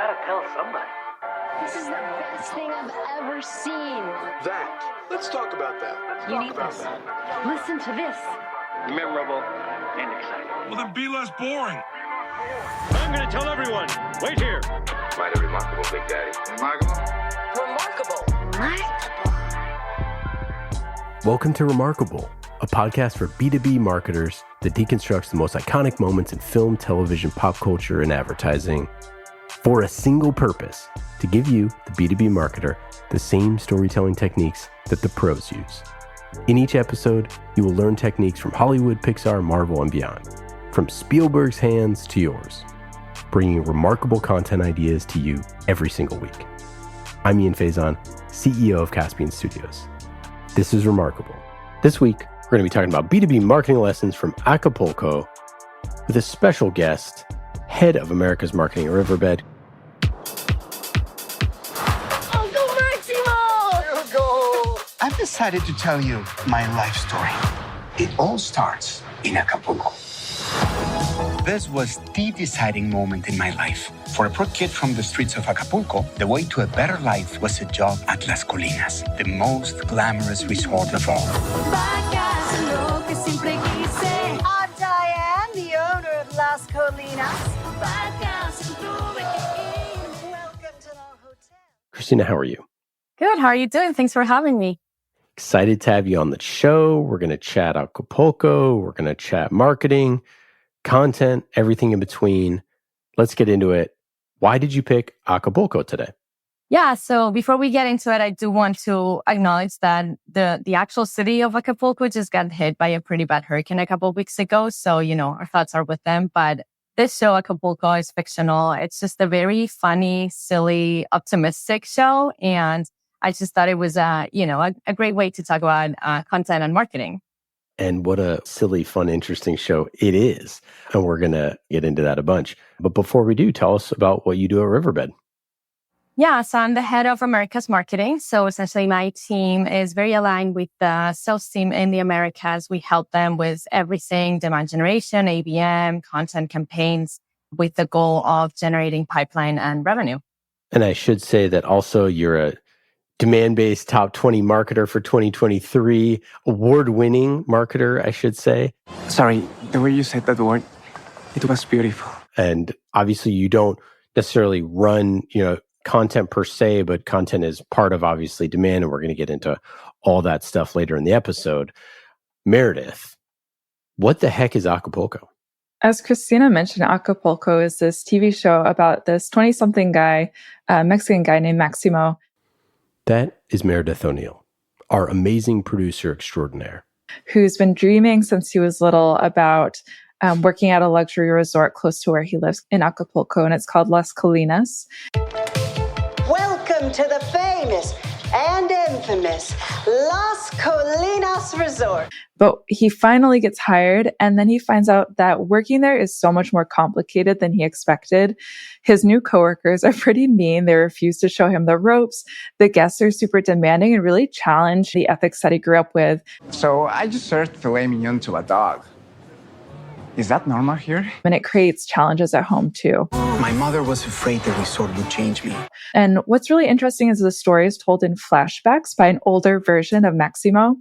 gotta tell somebody. This is the best thing I've ever seen. Let's talk about that. You need this. Listen to this. Memorable and exciting. Well, then be less boring. I'm going to tell everyone. Wait here. Mighty remarkable, Big Daddy. Remarkable? Welcome to Remarkable, a podcast for B2B marketers that deconstructs the most iconic moments in film, television, pop culture, and advertising for a single purpose: to give you, the B2B marketer, the same storytelling techniques that the pros use. In each episode, you will learn techniques from Hollywood, Pixar, Marvel, and beyond, from Spielberg's hands to yours, bringing remarkable content ideas to you every single week. I'm Ian Faison, CEO of Caspian Studios. This is Remarkable. This week, we're going to be talking about B2B marketing lessons from Acapulco with a special guest, head of America's marketing at Riverbed. Uncle Maximo! I've decided to tell you my life story. It all starts in Acapulco. This was the deciding moment in my life. For a poor kid from the streets of Acapulco, the way to a better life was a job at Las Colinas, the most glamorous resort of all. I'm Diane, the owner of Las Colinas. Welcome to our hotel. Cristina, how are you? Good. How are you doing? Thanks for having me. Excited to have you on the show. We're going to chat Acapulco. We're going to chat marketing, content, everything in between. Let's get into it. Why did you pick Acapulco today? Yeah. So before we get into it, I do want to acknowledge that the actual city of Acapulco just got hit by a pretty bad hurricane a couple of weeks ago. So, our thoughts are with them. But this show, Acapulco, is fictional. It's just a very funny, silly, optimistic show. And I just thought it was a great way to talk about content and marketing. And what a silly, fun, interesting show it is. And we're going to get into that a bunch. But before we do, tell us about what you do at Riverbed. Yeah, so I'm the head of America's marketing. So essentially my team is very aligned with the sales team in the Americas. We help them with everything: demand generation, ABM, content campaigns, with the goal of generating pipeline and revenue. And I should say that also you're a demand-based top 20 marketer for 2023, award-winning marketer, I should say. Sorry, the way you said that word, it was beautiful. And obviously you don't necessarily run, content per se, but content is part of obviously demand. And we're going to get into all that stuff later in the episode. Meredith, what the heck is Acapulco? As Cristina mentioned, Acapulco is this TV show about this 20-something guy, Mexican guy named Maximo. That is Meredith O'Neill, our amazing producer extraordinaire, who's been dreaming since he was little about working at a luxury resort close to where he lives in Acapulco, and it's called Las Colinas. Welcome to the famous and infamous Las Colinas Resort. But he finally gets hired, and then he finds out that working there is so much more complicated than he expected. His new coworkers are pretty mean. They refuse to show him the ropes. The guests are super demanding and really challenge the ethics that he grew up with. So I just served filet mignon to a dog. Is that normal here? And it creates challenges at home too. My mother was afraid the resort would change me. And what's really interesting is the story is told in flashbacks by an older version of Maximo,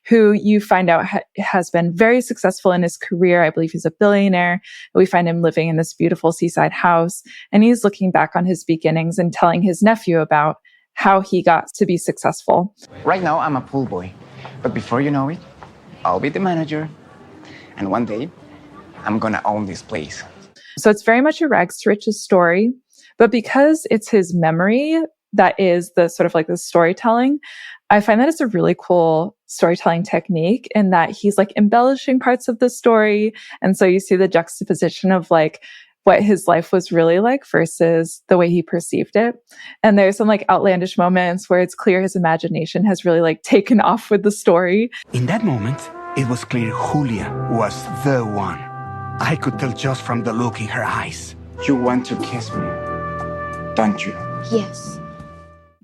who you find out has been very successful in his career. I believe he's a billionaire. We find him living in this beautiful seaside house. And he's looking back on his beginnings and telling his nephew about how he got to be successful. Right now, I'm a pool boy. But before you know it, I'll be the manager. And one day, I'm going to own this place. So it's very much a rags to riches story. But because it's his memory that is the sort of like the storytelling, I find that it's a really cool storytelling technique in that he's like embellishing parts of the story. And so you see the juxtaposition of like what his life was really like versus the way he perceived it. And there's some like outlandish moments where it's clear his imagination has really like taken off with the story. In that moment, it was clear Julia was the one. I could tell just from the look in her eyes. You want to kiss me, don't you? Yes.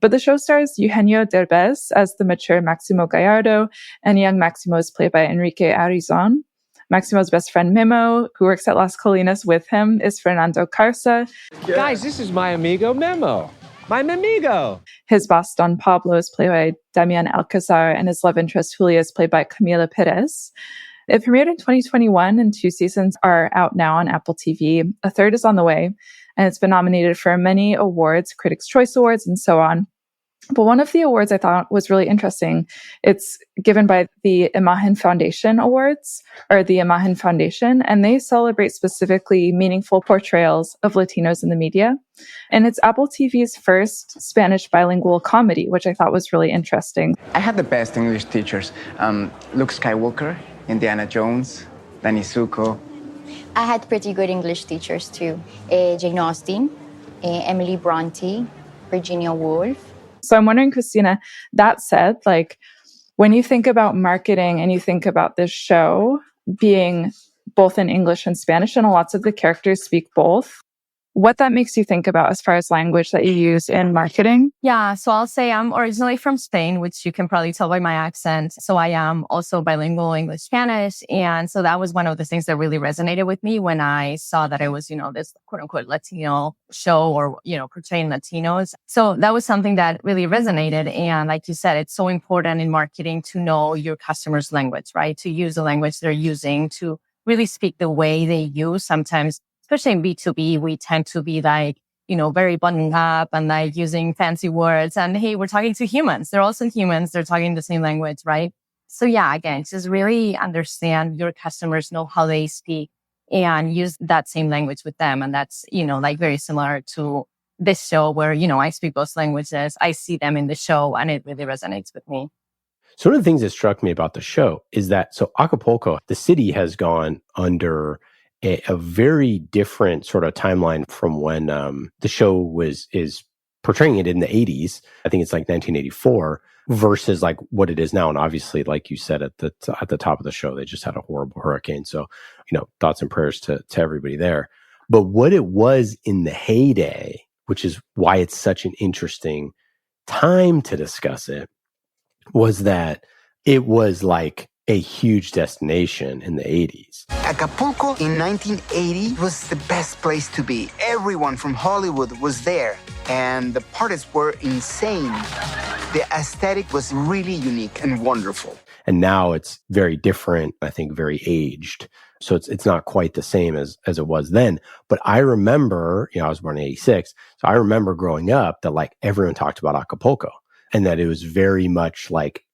But the show stars Eugenio Derbez as the mature Maximo Gallardo, and young Maximo is played by Enrique Arizon. Maximo's best friend Memo, who works at Las Colinas with him, is Fernando Carsa. Guys, this is my amigo Memo. My amigo. His boss, Don Pablo, is played by Damian Alcazar, and his love interest, Julia, is played by Camila Perez. It premiered in 2021, and 2 seasons are out now on Apple TV. A third is on the way, and it's been nominated for many awards, Critics' Choice Awards, and so on. But one of the awards I thought was really interesting. It's given by the Imagen Foundation Awards, or the Imagen Foundation, and they celebrate specifically meaningful portrayals of Latinos in the media. And it's Apple TV's first Spanish bilingual comedy, which I thought was really interesting. I had the best English teachers. Luke Skywalker, Indiana Jones, Danny Zuko. I had pretty good English teachers too. Jane Austen, Emily Bronte, Virginia Woolf. So I'm wondering, Cristina, that said, like when you think about marketing and you think about this show being both in English and Spanish, and lots of the characters speak both, what that makes you think about as far as language that you use in marketing? Yeah, so I'll say I'm originally from Spain, which you can probably tell by my accent. So I am also bilingual English-Spanish. And so that was one of the things that really resonated with me when I saw that it was, this quote unquote Latino show or, portraying Latinos. So that was something that really resonated. And like you said, it's so important in marketing to know your customer's language, right? To use the language they're using, to really speak the way they use. Sometimes, especially in B2B, we tend to be like, very buttoned up and like using fancy words. And hey, we're talking to humans. They're also humans. They're talking the same language, right? So yeah, again, just really understand your customers, know how they speak and use that same language with them. And that's, very similar to this show where, I speak both languages. I see them in the show and it really resonates with me. So one of the things that struck me about the show is that, Acapulco, the city has gone under a very different sort of timeline from when the show is portraying it in the 80s. I think it's like 1984 versus like what it is now. And obviously, like you said at the top of the show, they just had a horrible hurricane. So, thoughts and prayers to everybody there. But what it was in the heyday, which is why it's such an interesting time to discuss it, was that it was like a huge destination in the 80s. Acapulco in 1980 was the best place to be. Everyone from Hollywood was there, and the parties were insane. The aesthetic was really unique and wonderful. And now it's very different, I think very aged. So it's not quite the same as it was then. But I remember, I was born in 86, so I remember growing up that like everyone talked about Acapulco and that it was very much like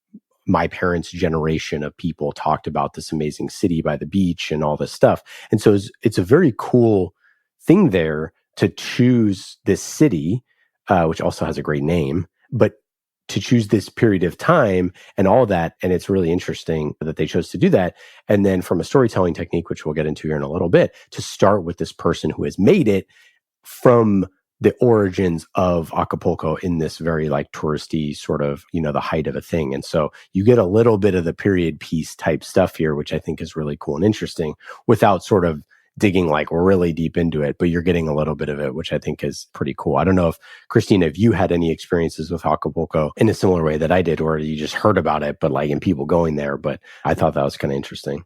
my parents' generation of people talked about this amazing city by the beach and all this stuff. And so it's a very cool thing there to choose this city, which also has a great name, but to choose this period of time and all that. And it's really interesting that they chose to do that. And then from a storytelling technique, which we'll get into here in a little bit, to start with this person who has made it from the origins of Acapulco in this very like touristy sort of, the height of a thing. And so you get a little bit of the period piece type stuff here, which I think is really cool and interesting without sort of digging like really deep into it, but you're getting a little bit of it, which I think is pretty cool. I don't know if, Cristina, if you had any experiences with Acapulco in a similar way that I did, or you just heard about it, but like in people going there, but I thought that was kind of interesting.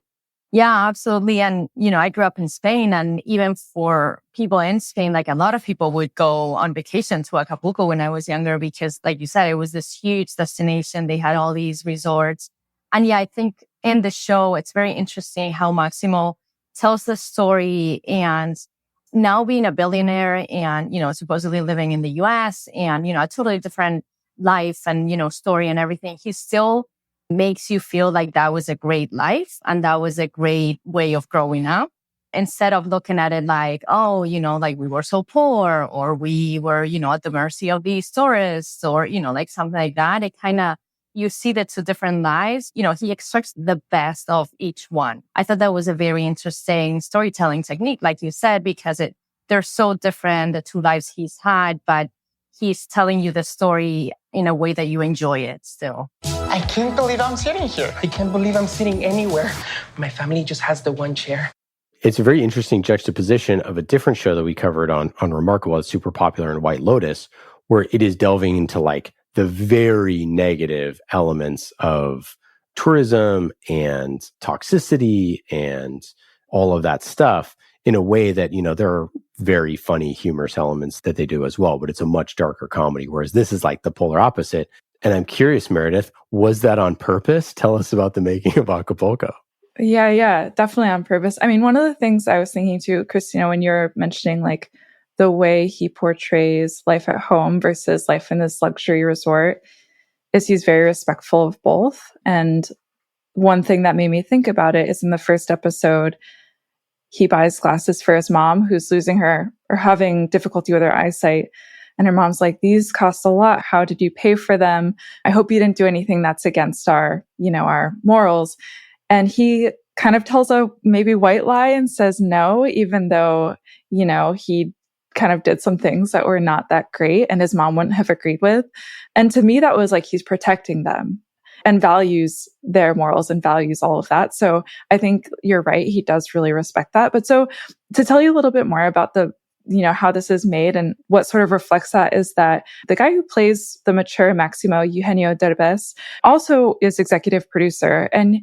Yeah, absolutely. And, I grew up in Spain, and even for people in Spain, like a lot of people would go on vacation to Acapulco when I was younger, because like you said, it was this huge destination. They had all these resorts. And yeah, I think in the show, it's very interesting how Maximo tells the story, and now being a billionaire and, supposedly living in the US and, a totally different life and, story and everything, he still makes you feel like that was a great life and that was a great way of growing up, instead of looking at it like, oh, like we were so poor, or we were, at the mercy of these tourists, or, like something like that. It kind of, you see the two different lives. He extracts the best of each one. I thought that was a very interesting storytelling technique, like you said, because they're so different, the two lives he's had, but he's telling you the story in a way that you enjoy it still. I can't believe I'm sitting here. I can't believe I'm sitting anywhere. My family just has the one chair. It's a very interesting juxtaposition of a different show that we covered on Remarkable. It's super popular in White Lotus, where it is delving into like the very negative elements of tourism and toxicity and all of that stuff in a way that, there are very funny, humorous elements that they do as well, but it's a much darker comedy, whereas this is like the polar opposite. And I'm curious, Meredith, was that on purpose? Tell us about the making of Acapulco. Yeah, definitely on purpose. I mean, one of the things I was thinking too, Christina, when you're mentioning like the way he portrays life at home versus life in this luxury resort, is he's very respectful of both. And one thing that made me think about it is in the first episode, he buys glasses for his mom who's losing her or having difficulty with her eyesight. And her mom's like, these cost a lot. How did you pay for them? I hope you didn't do anything that's against our morals. And he kind of tells a maybe white lie and says no, even though, he kind of did some things that were not that great and his mom wouldn't have agreed with. And to me, that was like he's protecting them and values their morals and values all of that. So I think you're right. He does really respect that. But so to tell you a little bit more about how this is made and what sort of reflects that is that the guy who plays the mature Maximo, Eugenio Derbez, also is executive producer. And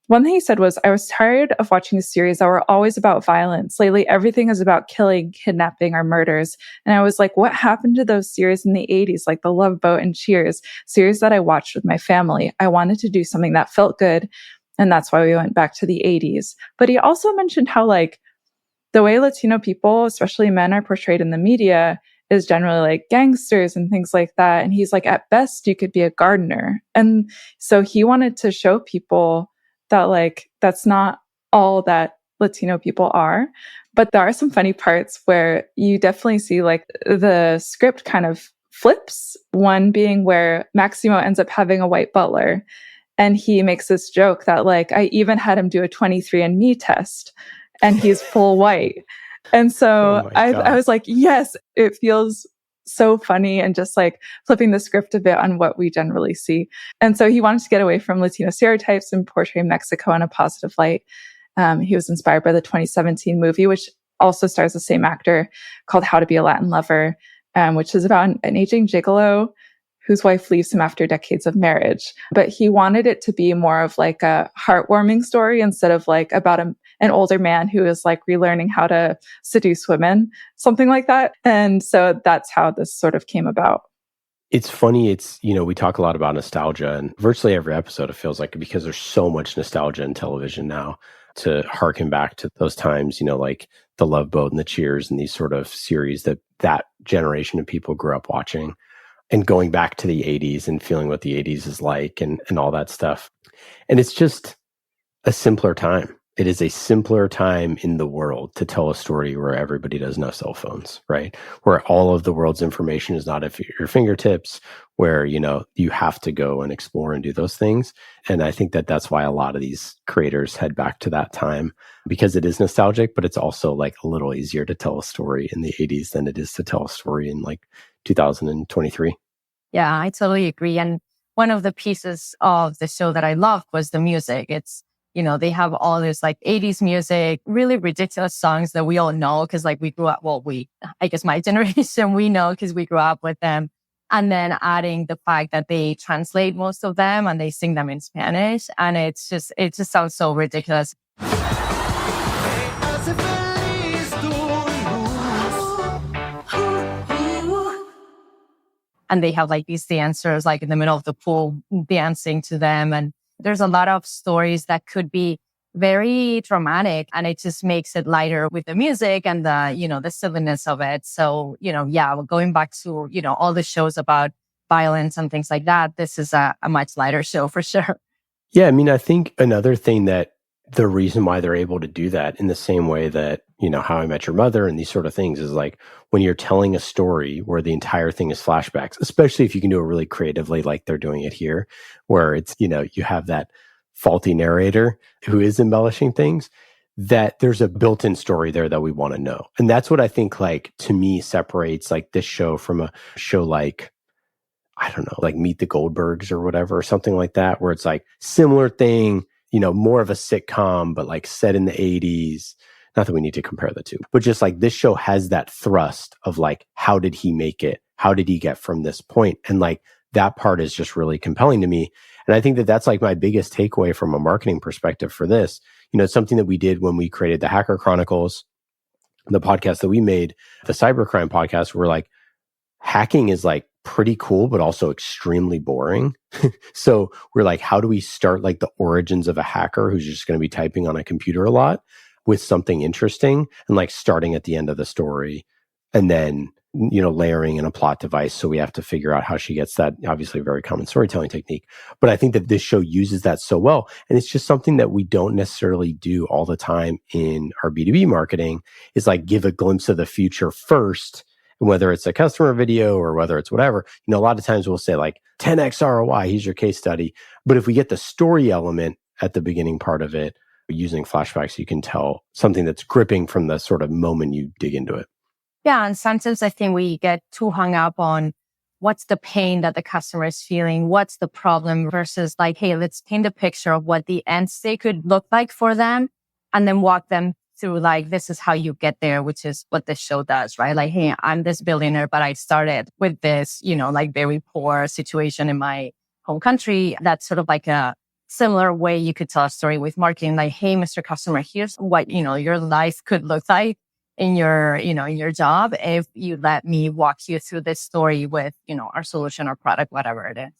one thing he said was, I was tired of watching a series that were always about violence. Lately, everything is about killing, kidnapping, or murders. And I was like, what happened to those series in the 80s, like The Love Boat and Cheers, series that I watched with my family? I wanted to do something that felt good. And that's why we went back to the 80s. But he also mentioned how like the way Latino people, especially men, are portrayed in the media is generally like gangsters and things like that. And he's like, at best, you could be a gardener. And so he wanted to show people that like, that's not all that Latino people are. But there are some funny parts where you definitely see like the script kind of flips. One being where Maximo ends up having a white butler. And he makes this joke that like, I even had him do a 23andMe test and he's full white. And so I was like, yes, it feels so funny and just like flipping the script a bit on what we generally see. And so he wanted to get away from Latino stereotypes and portray Mexico in a positive light. He was inspired by the 2017 movie, which also stars the same actor, called How to Be a Latin Lover, which is about an aging gigolo whose wife leaves him after decades of marriage. But he wanted it to be more of like a heartwarming story instead of like about an older man who is like relearning how to seduce women, something like that. And so that's how this sort of came about. It's funny. We talk a lot about nostalgia, and virtually every episode, it feels like, because there's so much nostalgia in television now, to harken back to those times, like The Love Boat and the Cheers and these sort of series that generation of people grew up watching, and going back to the 80s and feeling what the 80s is like and all that stuff. And it's just a simpler time. It is a simpler time in the world to tell a story where everybody doesn't have cell phones, right? Where all of the world's information is not at your fingertips, where, you have to go and explore and do those things. And I think that's why a lot of these creators head back to that time, because it is nostalgic, but it's also like a little easier to tell a story in the 80s than it is to tell a story in like 2023. Yeah, I totally agree. And one of the pieces of the show that I loved was the music. It's, they have all this like 80s music, really ridiculous songs that we all know because like we grew up, I guess my generation, we know because we grew up with them. And then adding the fact that they translate most of them and they sing them in Spanish. And it just sounds so ridiculous. And they have like these dancers like in the middle of the pool dancing to them. And there's a lot of stories that could be very dramatic, and it just makes it lighter with the music and the silliness of it. So, going back to, all the shows about violence and things like that, this is a much lighter show for sure. Yeah. I mean, I think another thing that the reason why they're able to do that in the same way that, How I Met Your Mother and these sort of things is like when you're telling a story where the entire thing is flashbacks, especially if you can do it really creatively, like they're doing it here, where it's, you have that faulty narrator who is embellishing things, that there's a built-in story there that we want to know. And that's what I think, like, to me, separates like this show from a show like, I don't know, like Meet the Goldbergs or whatever, or something like that, where it's like similar thing, more of a sitcom, but like set in the 80s. Not that we need to compare the two, but just like this show has that thrust of like, how did he make it? How did he get from this point? And like that part is just really compelling to me. And I think that that's like my biggest takeaway from a marketing perspective for this. It's something that we did when we created the Hacker Chronicles, the podcast that we made, the cybercrime podcast. We're like, hacking is like pretty cool, but also extremely boring. So we're like, how do we start like the origins of a hacker who's just going to be typing on a computer a lot with something interesting, and like starting at the end of the story, and then layering in a plot device. So we have to figure out how she gets that. Obviously a very common storytelling technique, but I think that this show uses that so well. And it's just something that we don't necessarily do all the time in our B2B marketing, is like give a glimpse of the future first. And whether it's a customer video or whether it's whatever, a lot of times we'll say like 10x ROI, here's your case study. But if we get the story element at the beginning part of it, using flashbacks, you can tell something that's gripping from the sort of moment you dig into it. Yeah. And sometimes I think we get too hung up on what's the pain that the customer is feeling, what's the problem, versus like, hey, let's paint a picture of what the end state could look like for them, and then walk them through like, this is how you get there, which is what this show does, right? Like, hey, I'm this billionaire, but I started with this, like very poor situation in my home country. That's sort of like a similar way you could tell a story with marketing. Like, hey, Mr. Customer, here's what, your life could look like in your, in your job if you let me walk you through this story with, our solution or product, whatever it is.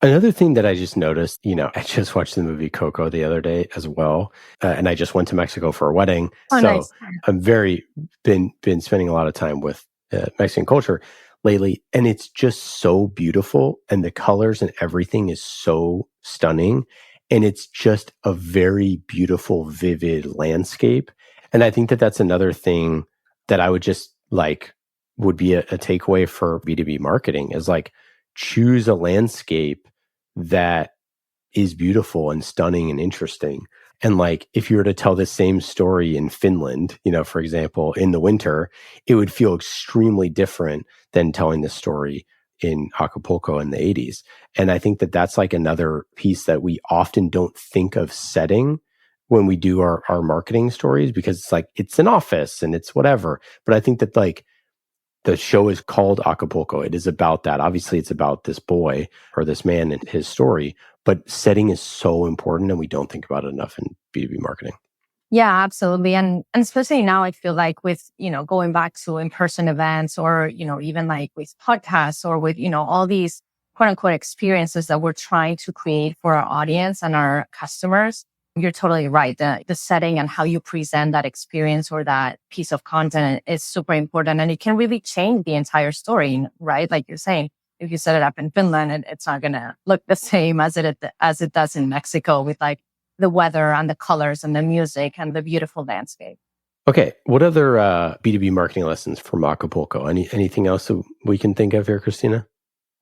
Another thing that I just noticed, I just watched the movie Coco the other day as well. And I just went to Mexico for a wedding. Oh, so nice. I'm been spending a lot of time with Mexican culture lately. And it's just so beautiful. And the colors and everything is so stunning. And it's just a very beautiful, vivid landscape. And I think that that's another thing that I would just like, would be a takeaway for B2B marketing, is like, choose a landscape that is beautiful and stunning and interesting. And like, if you were to tell the same story in Finland, for example, in the winter, it would feel extremely different than telling the story in Acapulco in the 80s. And I think that that's like another piece that we often don't think of setting when we do our marketing stories, because it's like, it's an office and it's whatever. But I think that like, the show is called Acapulco. It is about that. Obviously, it's about this boy or this man and his story, but setting is so important, and we don't think about it enough in B2B marketing. Yeah, absolutely. And especially now, I feel like with, going back to in-person events, or, even like with podcasts, or with, all these quote unquote experiences that we're trying to create for our audience and our customers. You're totally right. The setting and how you present that experience or that piece of content is super important. And it can really change the entire story, right? Like you're saying, if you set it up in Finland, it's not going to look the same as it does in Mexico, with like the weather and the colors and the music and the beautiful landscape. Okay. What other B2B marketing lessons from Acapulco? Anything else that we can think of here, Cristina?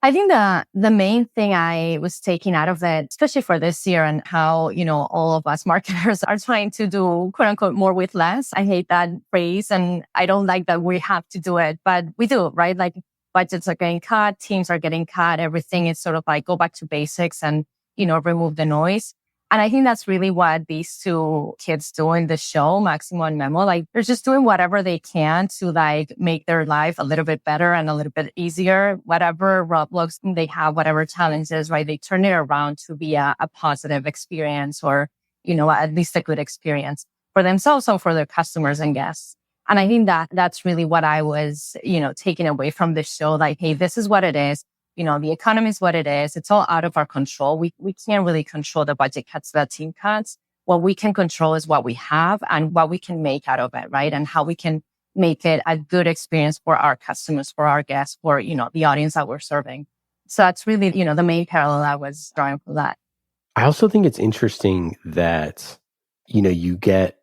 I think the main thing I was taking out of it, especially for this year, and how, all of us marketers are trying to do quote unquote more with less. I hate that phrase, and I don't like that we have to do it, but we do, right? Like, budgets are getting cut, teams are getting cut, everything is sort of like go back to basics and, remove the noise. And I think that's really what these two kids do in the show, Maximo and Memo. Like, they're just doing whatever they can to like make their life a little bit better and a little bit easier. Whatever roadblocks they have, whatever challenges, right? They turn it around to be a positive experience, or, at least a good experience for themselves and for their customers and guests. And I think that that's really what I was, taking away from this show. Like, hey, this is what it is. The economy is what it is. It's all out of our control. We can't really control the budget cuts, the team cuts. What we can control is what we have and what we can make out of it, right? And how we can make it a good experience for our customers, for our guests, for, the audience that we're serving. So that's really, the main parallel I was drawing for that. I also think it's interesting that, you get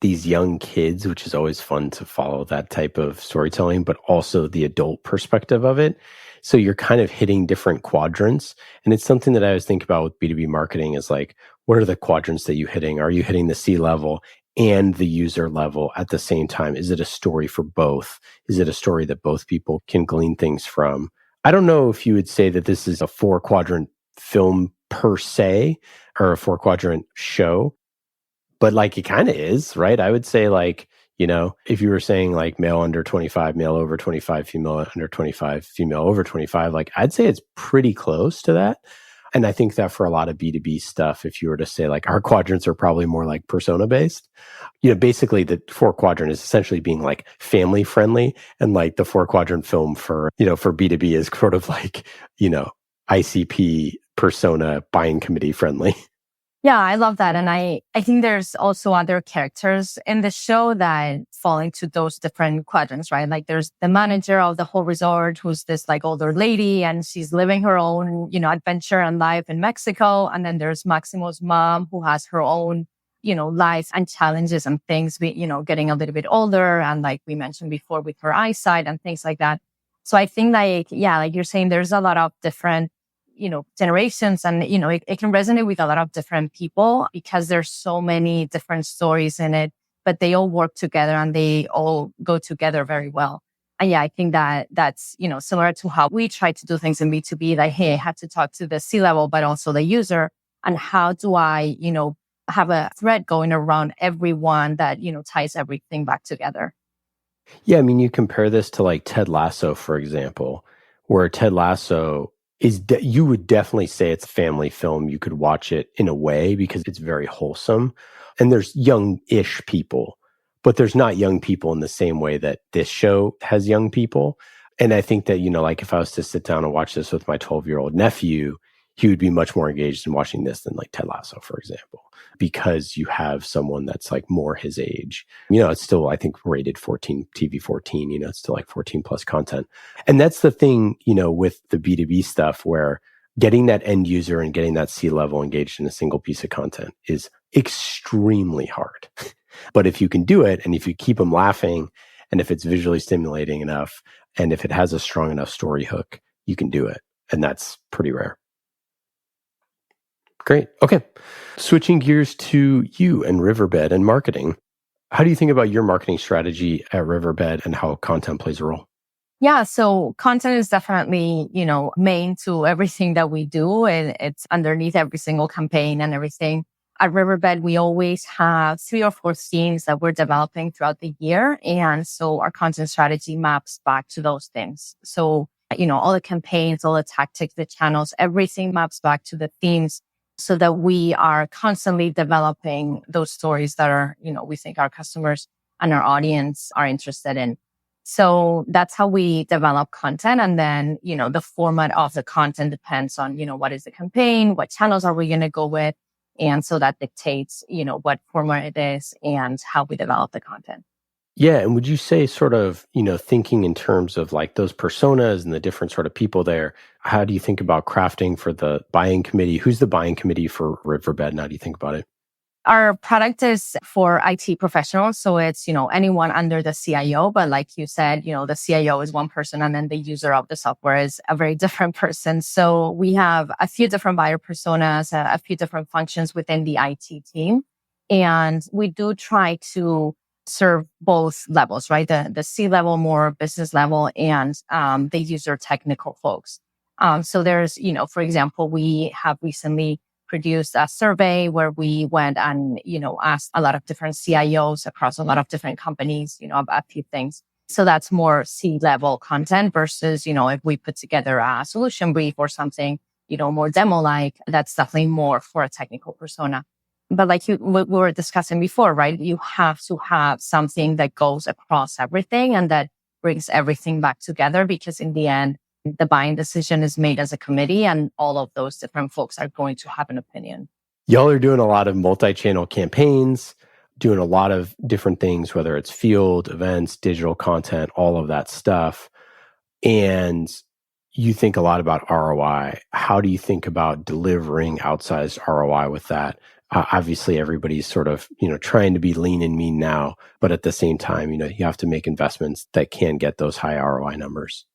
these young kids, which is always fun to follow that type of storytelling, but also the adult perspective of it. So you're kind of hitting different quadrants. And it's something that I always think about with B2B marketing, is like, what are the quadrants that you're hitting? Are you hitting the C-level and the user level at the same time? Is it a story for both? Is it a story that both people can glean things from? I don't know if you would say that this is a 4-quadrant film per se, or a 4-quadrant show, but like it kind of is, right? I would say like, if you were saying like male under 25, male over 25, female under 25, female over 25, like I'd say it's pretty close to that. And I think that for a lot of B2B stuff, if you were to say like our quadrants are probably more like persona based, basically the 4-quadrant is essentially being like family friendly. And like the 4-quadrant film for B2B is sort of like, ICP persona buying committee friendly. Yeah, I love that. And I think there's also other characters in the show that fall into those different quadrants, right? Like there's the manager of the whole resort, who's this like older lady, and she's living her own, adventure and life in Mexico. And then there's Maximo's mom, who has her own, life and challenges and things, getting a little bit older. And like we mentioned before with her eyesight and things like that. So I think like you're saying, there's a lot of different generations, and, it can resonate with a lot of different people because there's so many different stories in it, but they all work together and they all go together very well. And I think that's, similar to how we try to do things in B2B, like, hey, I have to talk to the C-level, but also the user. And how do I, have a thread going around everyone that, ties everything back together? Yeah. I mean, you compare this to like Ted Lasso, for example, where Ted Lasso you would definitely say it's a family film. You could watch it in a way because it's very wholesome. And there's young-ish people, but there's not young people in the same way that this show has young people. And I think that, like if I was to sit down and watch this with my 12-year-old nephew, he would be much more engaged in watching this than like Ted Lasso, for example, because you have someone that's like more his age. It's still, I think, rated 14, TV 14, it's still like 14 plus content. And that's the thing, with the B2B stuff, where getting that end user and getting that C-level engaged in a single piece of content is extremely hard. But if you can do it, and if you keep them laughing, and if it's visually stimulating enough, and if it has a strong enough story hook, you can do it. And that's pretty rare. Great. Okay. Switching gears to you and Riverbed and marketing. How do you think about your marketing strategy at Riverbed and how content plays a role? Yeah. So content is definitely, main to everything that we do. And it's underneath every single campaign and everything. At Riverbed, we always have 3 or 4 themes that we're developing throughout the year. And so our content strategy maps back to those things. So, all the campaigns, all the tactics, the channels, everything maps back to the themes, so that we are constantly developing those stories that are, we think our customers and our audience are interested in. So that's how we develop content. And then, the format of the content depends on, what is the campaign, what channels are we going to go with. And so that dictates, what format it is and how we develop the content. Yeah. And would you say sort of, thinking in terms of like those personas and the different sort of people there, how do you think about crafting for the buying committee? Who's the buying committee for Riverbed? And how do you think about it? Our product is for IT professionals. So it's, anyone under the CIO. But like you said, the CIO is one person and then the user of the software is a very different person. So we have a few different buyer personas, a few different functions within the IT team. And we do try to serve both levels, right? The C-level, more business level, and the user technical folks. So there's, for example, we have recently produced a survey where we went and, asked a lot of different CIOs across a lot of different companies, a few things. So that's more C-level content versus, if we put together a solution brief or something, more demo-like, that's definitely more for a technical persona. But like we were discussing before, right? You have to have something that goes across everything and that brings everything back together, because in the end, the buying decision is made as a committee and all of those different folks are going to have an opinion. Y'all are doing a lot of multi-channel campaigns, doing a lot of different things, whether it's field, events, digital content, all of that stuff. And you think a lot about ROI. How do you think about delivering outsized ROI with that? Obviously, everybody's sort of, trying to be lean and mean now, but at the same time, you have to make investments that can get those high ROI numbers.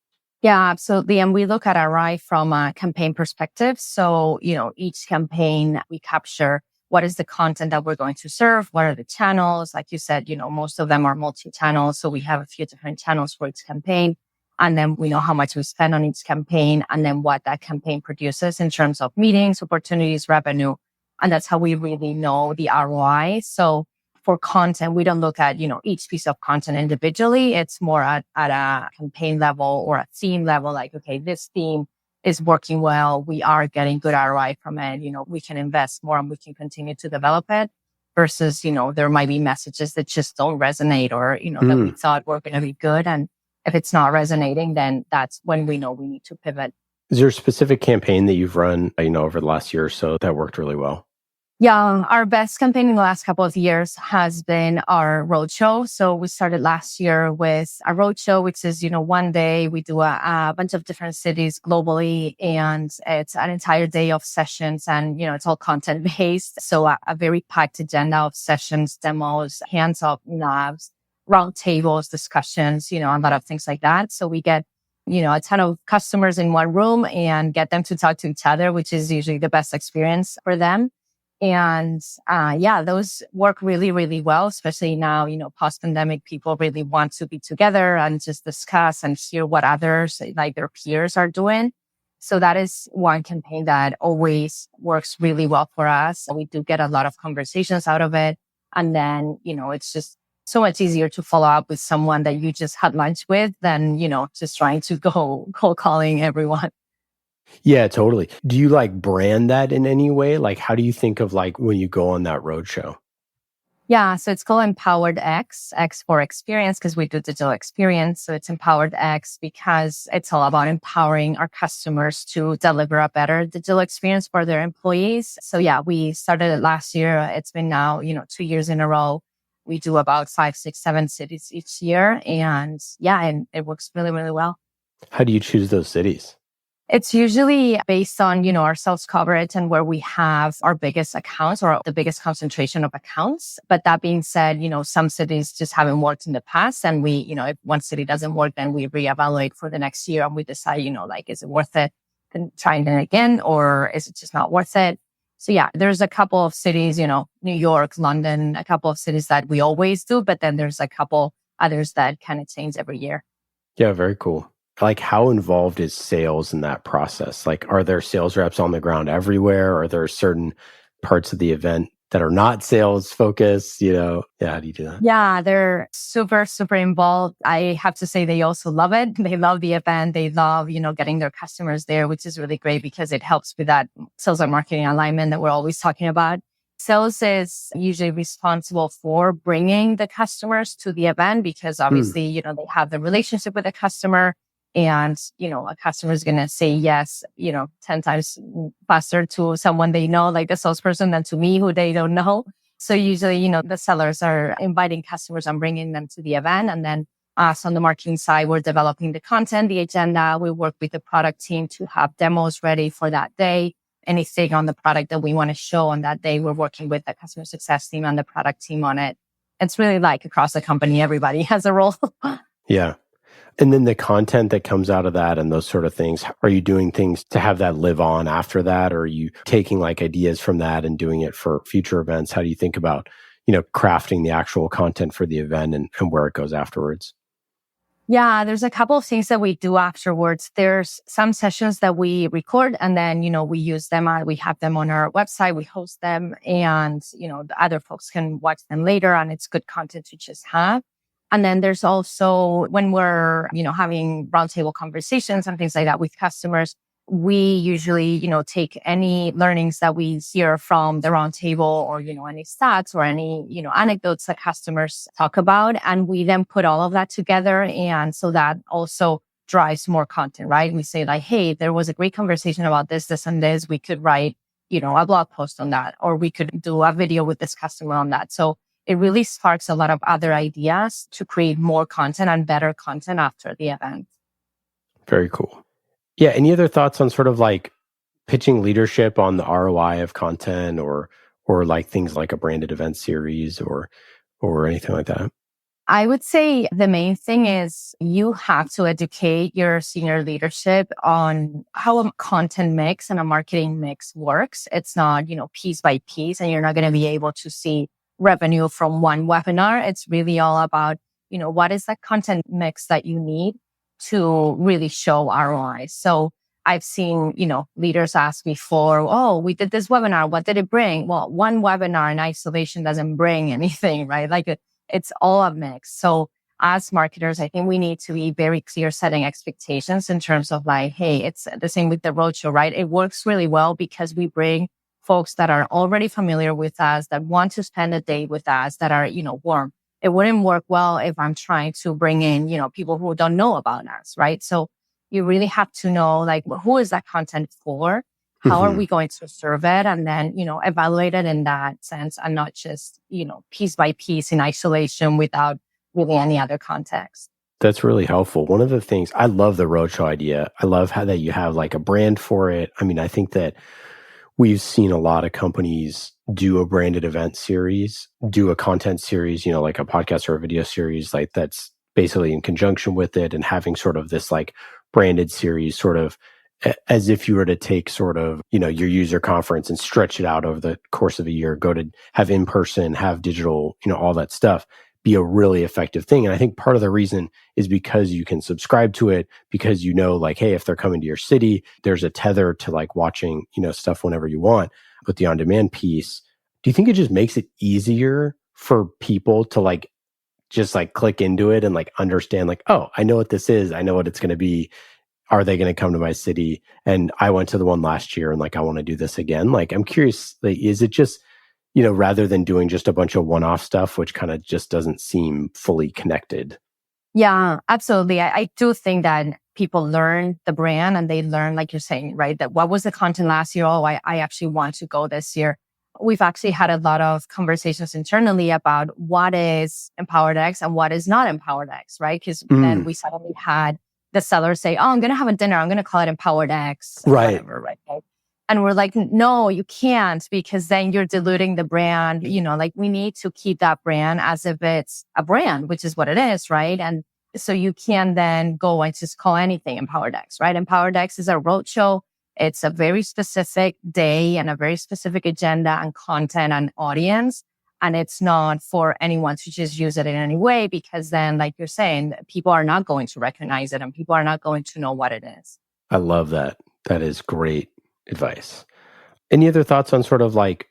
Yeah, absolutely. And we look at ROI from a campaign perspective. So, each campaign, we capture what is the content that we're going to serve, what are the channels. Like you said, most of them are multi-channel. So we have a few different channels for each campaign. And then we know how much we spend on each campaign and then what that campaign produces in terms of meetings, opportunities, revenue. And that's how we really know the ROI. So for content, we don't look at, each piece of content individually. It's more at a campaign level or a theme level, like, okay, this theme is working well. We are getting good ROI from it. We can invest more and we can continue to develop it versus, there might be messages that just don't resonate or, that we thought were going to be good. And if it's not resonating, then that's when we know we need to pivot. Is there a specific campaign that you've run, over the last year or so that worked really well? Yeah, our best campaign in the last couple of years has been our roadshow. So we started last year with a roadshow, which is, one day we do a bunch of different cities globally, and it's an entire day of sessions, and, it's all content based. So a very packed agenda of sessions, demos, hands-on labs, roundtables, discussions, a lot of things like that. So we get a ton of customers in one room and get them to talk to each other, which is usually the best experience for them. And those work really, really well, especially now, post-pandemic, people really want to be together and just discuss and hear what others, like their peers, are doing. So that is one campaign that always works really well for us. We do get a lot of conversations out of it. And then, it's just so much easier to follow up with someone that you just had lunch with than, just trying to go cold calling everyone. Yeah, totally. Do you brand that in any way? How do you think of when you go on that roadshow? Yeah, so it's called Empowered X for experience, because we do digital experience. So it's Empowered X because it's all about empowering our customers to deliver a better digital experience for their employees. So yeah, we started it last year. It's been now, 2 years in a row. We do about 5, 6, 7 cities each year. And it works really, really well. How do you choose those cities? It's usually based on, our sales coverage and where we have our biggest accounts or the biggest concentration of accounts. But that being said, some cities just haven't worked in the past. And we, if one city doesn't work, then we reevaluate for the next year and we decide, is it worth it trying it again, or is it just not worth it? So yeah, there's a couple of cities, New York, London, a couple of cities that we always do, but then there's a couple others that kind of change every year. Yeah, very cool. How involved is sales in that process? Are there sales reps on the ground everywhere? Are there certain parts of the event that are not sales focused? How do you do that? Yeah, they're super, super involved. I have to say they also love it. They love the event. They love, getting their customers there, which is really great because it helps with that sales and marketing alignment that we're always talking about. Sales is usually responsible for bringing the customers to the event because obviously, they have the relationship with the customer. And, a customer is going to say yes, 10 times faster to someone they know, like the salesperson, than to me who they don't know. So usually, the sellers are inviting customers and bringing them to the event. And then us on the marketing side, we're developing the content, the agenda. We work with the product team to have demos ready for that day. Anything on the product that we want to show on that day, we're working with the customer success team and the product team on it. It's really across the company, everybody has a role. Yeah. And then the content that comes out of that and those sort of things, are you doing things to have that live on after that? Or are you taking ideas from that and doing it for future events? How do you think about, crafting the actual content for the event and where it goes afterwards? Yeah, there's a couple of things that we do afterwards. There's some sessions that we record and then, we use them. We have them on our website, we host them, and, the other folks can watch them later, and it's good content to just have. And then there's also when we're, having roundtable conversations and things like that with customers, we usually, take any learnings that we hear from the roundtable or, any stats or any, anecdotes that customers talk about. And we then put all of that together. And so that also drives more content, right? We say hey, there was a great conversation about this, this, and this. We could write, a blog post on that, or we could do a video with this customer on that. So it really sparks a lot of other ideas to create more content and better content after the event. Very cool. Yeah. Any other thoughts on sort of pitching leadership on the ROI of content or things like a branded event series or anything like that? I would say the main thing is you have to educate your senior leadership on how a content mix and a marketing mix works. It's not, piece by piece, and you're not going to be able to see revenue from one webinar. It's really all about, what is that content mix that you need to really show ROI. So I've seen, leaders ask before, oh, we did this webinar. What did it bring? Well, one webinar in isolation doesn't bring anything, right? It's all a mix. So as marketers, I think we need to be very clear setting expectations in terms of like, hey, it's the same with the roadshow, right? It works really well because we bring folks that are already familiar with us, that want to spend a day with us, that are, warm. It wouldn't work well if I'm trying to bring in, people who don't know about us, right? So you really have to know, like, who is that content for? How are we going to serve it? And then, evaluate it in that sense and not just, piece by piece in isolation without really any other context. That's really helpful. One of the things, I love the roadshow idea. I love how that you have like a brand for it. I mean, I think that we've seen a lot of companies do a branded event series, do a content series, like a podcast or a video series, like that's basically in conjunction with it, and having sort of this like branded series, sort of as if you were to take sort of, your user conference and stretch it out over the course of a year, go to have in person, have digital, all that stuff, be a really effective thing. And I think part of the reason is because you can subscribe to it, because like, hey, if they're coming to your city, there's a tether to like watching, stuff whenever you want. With the on-demand piece, do you think it just makes it easier for people to like just like click into it and like understand like, oh, I know what this is, I know what it's going to be. Are they going to come to my city? And I went to the one last year and like, I want to do this again. Like, I'm curious, like, is it just, rather than doing just a bunch of one-off stuff, which kind of just doesn't seem fully connected? Yeah, absolutely. I do think that people learn the brand and they learn, like you're saying, right? That what was the content last year? Oh, I actually want to go this year. We've actually had a lot of conversations internally about what is Empowered X and what is not Empowered X, right? Because then we suddenly had the seller say, oh, I'm going to have a dinner. I'm going to call it Empowered X. Right. Whatever, right? And we're like, no, you can't, because then you're diluting the brand. Like we need to keep that brand as if it's a brand, which is what it is, right? And so you can then go and just call anything Empowered X, right? Empowered X is a roadshow. It's a very specific day and a very specific agenda and content and audience. And it's not for anyone to just use it in any way, because then, like you're saying, people are not going to recognize it and people are not going to know what it is. I love that. That is great advice. Any other thoughts on sort of like,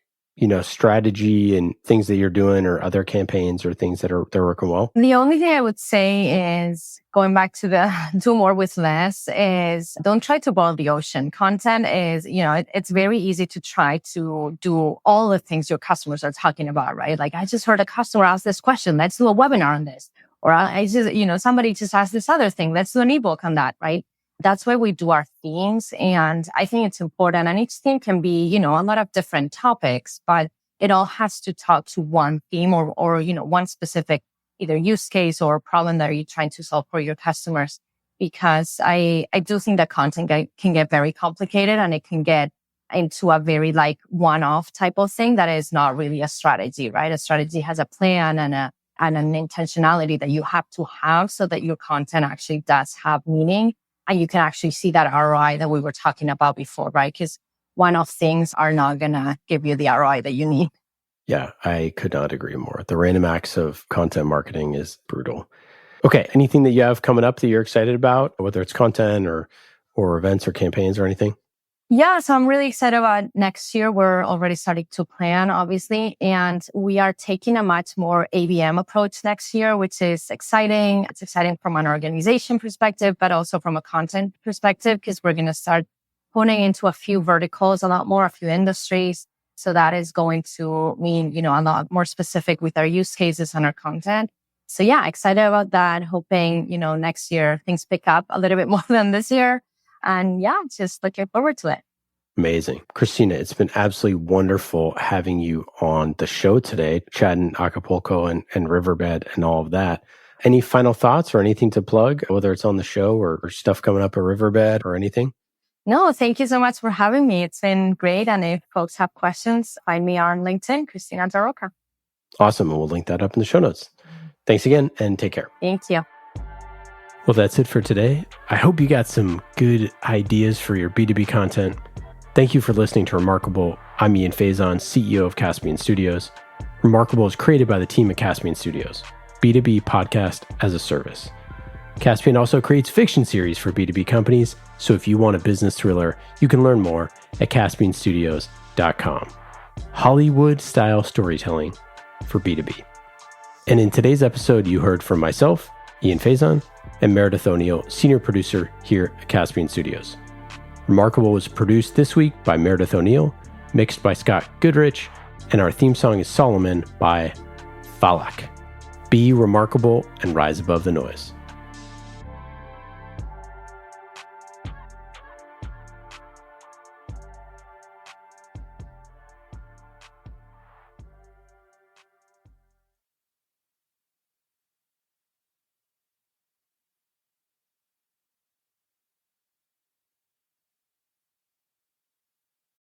strategy and things that you're doing, or other campaigns or things that they're working well? The only thing I would say is, going back to the do more with less, is don't try to boil the ocean. Content is, it's very easy to try to do all the things your customers are talking about, right? Like, I just heard a customer ask this question. Let's do a webinar on this. Or I just, somebody just asked this other thing. Let's do an ebook on that, right? That's why we do our themes. And I think it's important. And each theme can be, a lot of different topics, but it all has to talk to one theme or one specific either use case or problem that you're trying to solve for your customers. Because I do think that content can get very complicated, and it can get into a very like one-off type of thing that is not really a strategy, right? A strategy has a plan and an intentionality that you have to have so that your content actually does have meaning. And you can actually see that ROI that we were talking about before, right? Because one-off things are not going to give you the ROI that you need. Yeah, I could not agree more. The random acts of content marketing is brutal. Okay, anything that you have coming up that you're excited about, whether it's content or events or campaigns or anything? Yeah, so I'm really excited about next year. We're already starting to plan, obviously, and we are taking a much more ABM approach next year, which is exciting. It's exciting from an organization perspective, but also from a content perspective, because we're going to start honing into a few verticals, a few industries. So that is going to mean, a lot more specific with our use cases and our content. So yeah, excited about that. Hoping, next year things pick up a little bit more than this year. And yeah, just looking forward to it. Amazing. Cristina, it's been absolutely wonderful having you on the show today, chatting Acapulco and Riverbed and all of that. Any final thoughts or anything to plug, whether it's on the show or stuff coming up at Riverbed or anything? No, thank you so much for having me. It's been great. And if folks have questions, find me on LinkedIn, Cristina Daroca. Awesome. And we'll link that up in the show notes. Thanks again and take care. Thank you. Well, that's it for today. I hope you got some good ideas for your B2B content. Thank you for listening to Remarkable. I'm Ian Faison, CEO of Caspian Studios. Remarkable is created by the team at Caspian Studios, B2B podcast as a service. Caspian also creates fiction series for B2B companies, so if you want a business thriller, you can learn more at caspianstudios.com. Hollywood-style storytelling for B2B. And in today's episode, you heard from myself, Ian Faison, and Meredith O'Neill, senior producer here at Caspian Studios. Remarkable was produced this week by Meredith O'Neill, mixed by Scott Goodrich, and our theme song is Solomon by Falak. Be remarkable and rise above the noise.